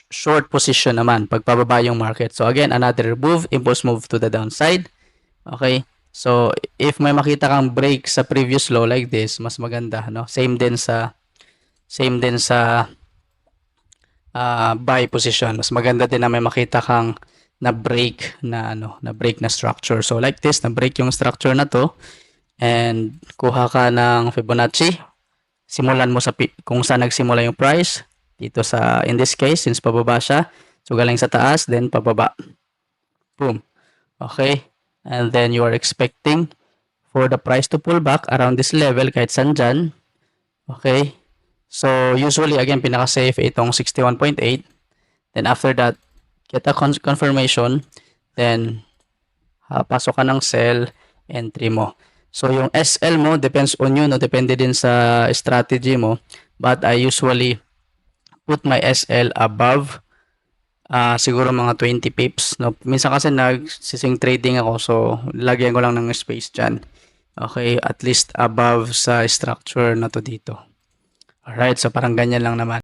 short position naman pag pababa yung market. So again, another move, impulse move to the downside. Okay? So if may makita kang break sa previous low like this, mas maganda, no? Same din sa buy position. Mas maganda din na may makita kang na break na structure. So like this, na break yung structure na to and kuha ka ng Fibonacci. Simulan mo sa kung saan nagsimula yung price. Dito sa, in this case, since pababa siya, so galing sa taas, then pababa. Boom. Okay? And then you are expecting for the price to pull back around this level kahit saan dyan. Okay? So, usually, again, pinaka-safe itong 61.8. Then, after that, get a confirmation. Then, pasok ka ng sell, entry mo. So, yung SL mo, depends on you, no? Depende din sa strategy mo. But I usually put my SL above siguro mga 20 pips. No? Minsan kasi nagsising trading ako, so lagyan ko lang ng space dyan. Okay, at least above sa structure na to dito. Alright, so parang ganyan lang naman.